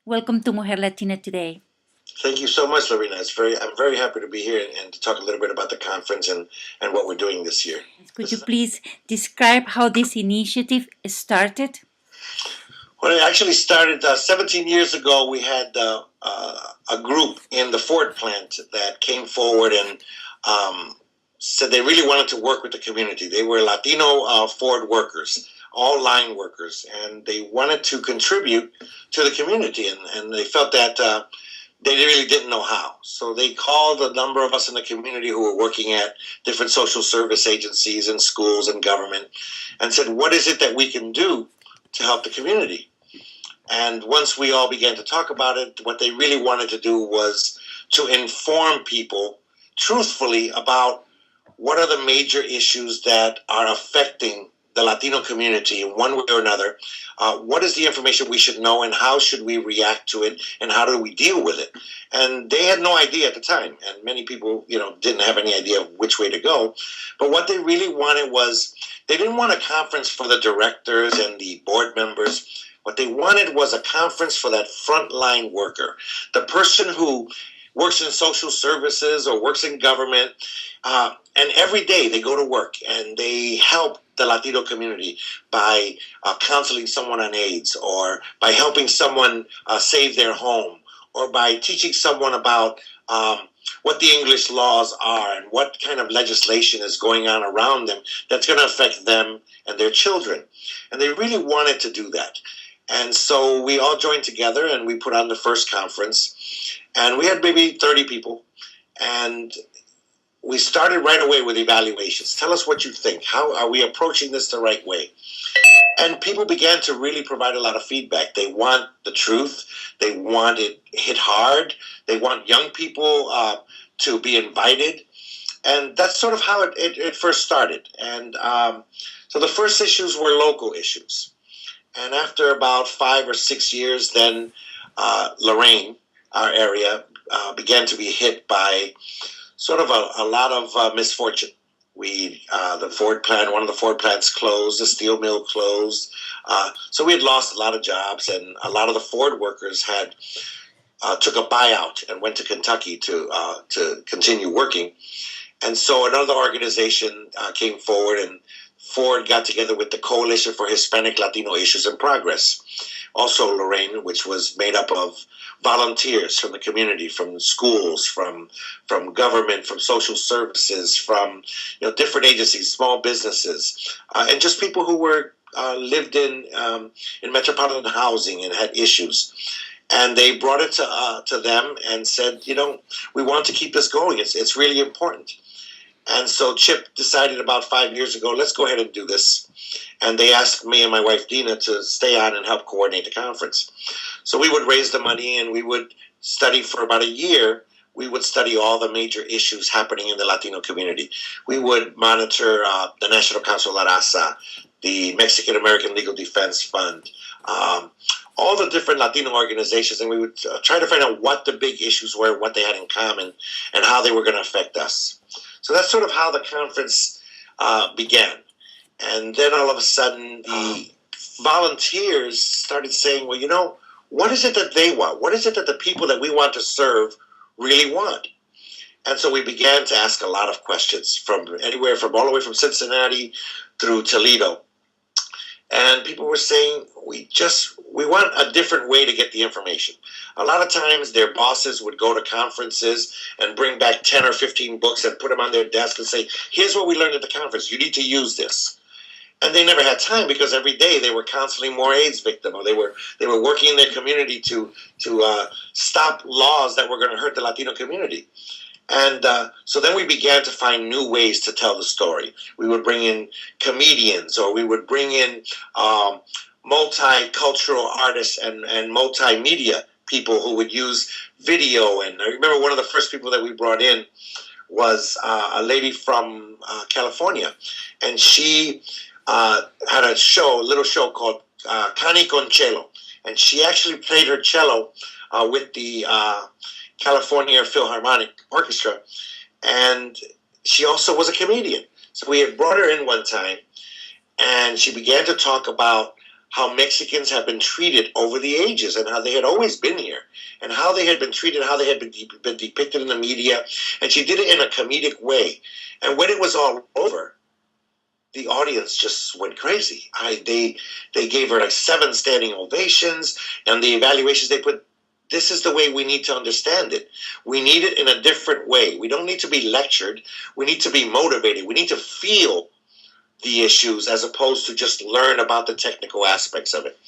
Welcome to Mujer Latina Today. Thank you so much, Lorena. I'm very happy to be here and to talk a little bit about the conference and what we're doing this year. Could you please describe how this initiative started? Well, it actually started 17 years ago. We had a group in the Ford plant that came forward and said they really wanted to work with the community. They were Latino Ford workers, all line workers, and they wanted to contribute to the community, and they felt that they really didn't know how. So they called a number of us in the community who were working at different social service agencies and schools and government and said, what is it that we can do to help the community? And once we all began to talk about it, what they really wanted to do was to inform people truthfully about what are the major issues that are affecting the Latino community in one way or another. What is the information we should know, and how should we react to it, and how do we deal with it? And they had no idea at the time, and many people, didn't have any idea of which way to go. But what they really wanted was, they didn't want a conference for the directors and the board members. What they wanted was a conference for that frontline worker, the person who works in social services or works in government, and every day they go to work and they help the Latino community by counseling someone on AIDS, or by helping someone save their home, or by teaching someone about what the English laws are and what kind of legislation is going on around them that's going to affect them and their children. And they really wanted to do that. And so we all joined together and we put on the first conference, and we had maybe 30 people, and we started right away with evaluations. Tell us what you think. How are we approaching this the right way? And people began to really provide a lot of feedback. They want the truth. They want it hit hard. They want young people to be invited. And that's sort of how it first started. And so the first issues were local issues. And after about 5 or 6 years, then Lorain, our area, began to be hit by sort of a lot of misfortune. The Ford plant, one of the Ford plants closed, the steel mill closed. So we had lost a lot of jobs, and a lot of the Ford workers had took a buyout and went to Kentucky to continue working. And so another organization came forward, and Ford got together with the Coalition for Hispanic Latino Issues and Progress. Also Lorain, which was made up of volunteers from the community, from schools, from government, from social services, from different agencies, small businesses, and just people who were lived in metropolitan housing and had issues. And they brought it to them and said, we want to keep this going. It's really important. And so Chip decided about 5 years ago, let's go ahead and do this. And they asked me and my wife, Dina, to stay on and help coordinate the conference. So we would raise the money, and we would study for about a year. We would study all the major issues happening in the Latino community. We would monitor the National Council La Raza, the Mexican American Legal Defense Fund, all the different Latino organizations, and we would try to find out what the big issues were, what they had in common, and how they were going to affect us. So that's sort of how the conference began. And then all of a sudden, the volunteers started saying, well, what is it that they want? What is it that the people that we want to serve really want? And so we began to ask a lot of questions from all the way from Cincinnati through Toledo. And people were saying, we want a different way to get the information. A lot of times their bosses would go to conferences and bring back 10 or 15 books and put them on their desk and say, here's what we learned at the conference. You need to use this. And they never had time, because every day they were counseling more AIDS victims, or they were working in their community to stop laws that were going to hurt the Latino community. And so then we began to find new ways to tell the story. We would bring in comedians, or we would bring in multicultural artists and multimedia people who would use video. And I remember one of the first people that we brought in was a lady from California, and she had a little show called Cani con Cello, and she actually played her cello with the California Philharmonic Orchestra, and she also was a comedian. So we had brought her in one time, and she began to talk about how Mexicans have been treated over the ages and how they had always been here and how they had been treated, how they had been depicted in the media. And she did it in a comedic way. And when it was all over, the audience just went crazy. They gave her like 7 standing ovations, and the evaluations they put, this is the way we need to understand it. We need it in a different way. We don't need to be lectured. We need to be motivated. We need to feel the issues as opposed to just learn about the technical aspects of it.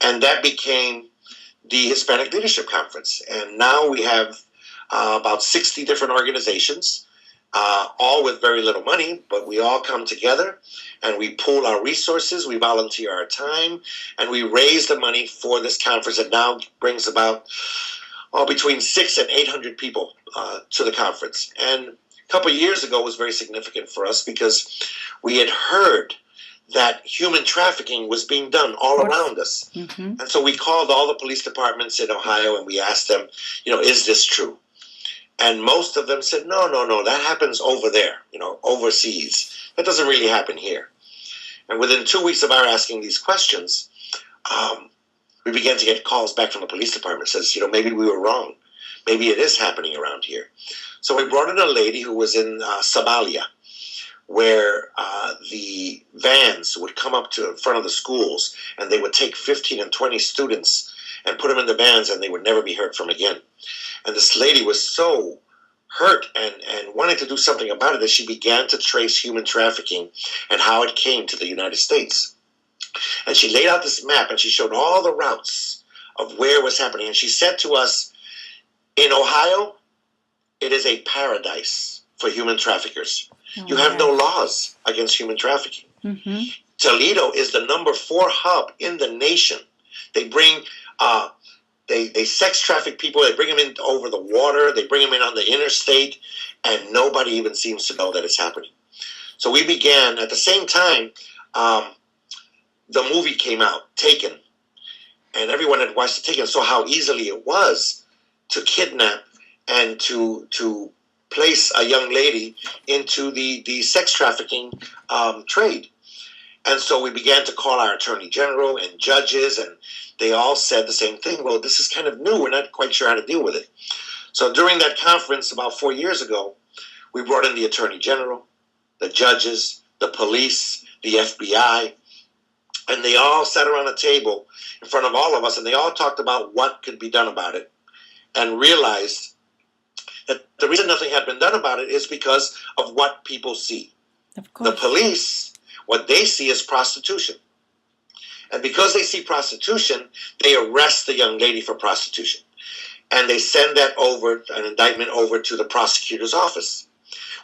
And that became the Hispanic Leadership Conference. And now we have about 60 different organizations, all with very little money, but we all come together and we pool our resources, we volunteer our time, and we raise the money for this conference that now brings about between 600 and 800 people to the conference. And a couple of years ago was very significant for us because we had heard that human trafficking was being done all around us. Mm-hmm. And so we called all the police departments in Ohio and we asked them, is this true? And most of them said, no, that happens over there, overseas. That doesn't really happen here. And within 2 weeks of our asking these questions, we began to get calls back from the police department. Says, maybe we were wrong. Maybe it is happening around here. So we brought in a lady who was in Somalia, where the vans would come up to in front of the schools, and they would take 15 and 20 students and put them in the vans, and they would never be heard from again. And this lady was so hurt and wanted to do something about it that she began to trace human trafficking and how it came to the United States. And she laid out this map, and she showed all the routes of where it was happening. And she said to us, in Ohio, it is a paradise for human traffickers. You have no laws against human trafficking. Mm-hmm. Toledo is the number 4 hub in the nation. They bring, they sex traffic people. They bring them in over the water. They bring them in on the interstate, and nobody even seems to know that it's happening. So we began at the same time. The movie came out, Taken, and everyone had watched Taken. Saw how easily it was to kidnap and to place a young lady into the sex trafficking trade. And so we began to call our attorney general and judges, and they all said the same thing. Well, this is kind of new. We're not quite sure how to deal with it. So during that conference about 4 years ago, we brought in the attorney general, the judges, the police, the FBI, and they all sat around a table in front of all of us, and they all talked about what could be done about it, and realized that the reason nothing had been done about it is because of what people see. Of course. The police, what they see is prostitution. And because they see prostitution, they arrest the young lady for prostitution. And they send that over, an indictment over to the prosecutor's office.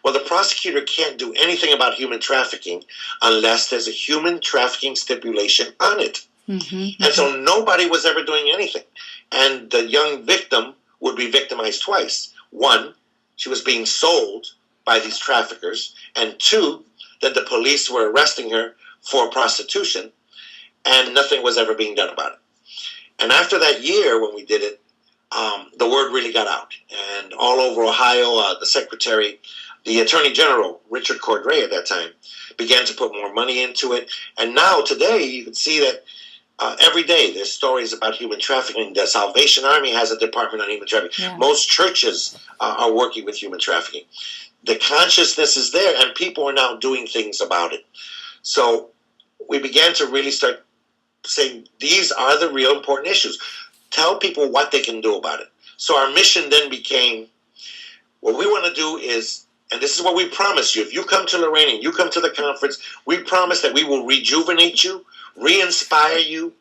Well, the prosecutor can't do anything about human trafficking unless there's a human trafficking stipulation on it. Mm-hmm. And so nobody was ever doing anything. And the young victim would be victimized twice. 1, she was being sold by these traffickers. And 2, that the police were arresting her for prostitution, and nothing was ever being done about it. And after that year, when we did it, the word really got out. And all over Ohio, the Attorney General, Richard Cordray at that time, began to put more money into it. And now, today, you can see that every day there's stories about human trafficking. The Salvation Army has a department on human trafficking. Yeah. Most churches are working with human trafficking. The consciousness is there, and people are now doing things about it. So we began to really start saying, these are the real important issues. Tell people what they can do about it. So our mission then became, what we want to do is, and this is what we promise you, if you come to Lorain and you come to the conference, we promise that we will rejuvenate you, re-inspire you,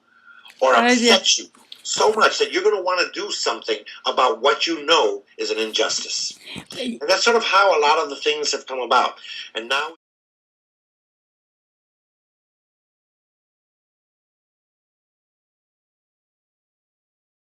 or upset you so much that you're going to want to do something about what you know is an injustice. And that's sort of how a lot of the things have come about. And now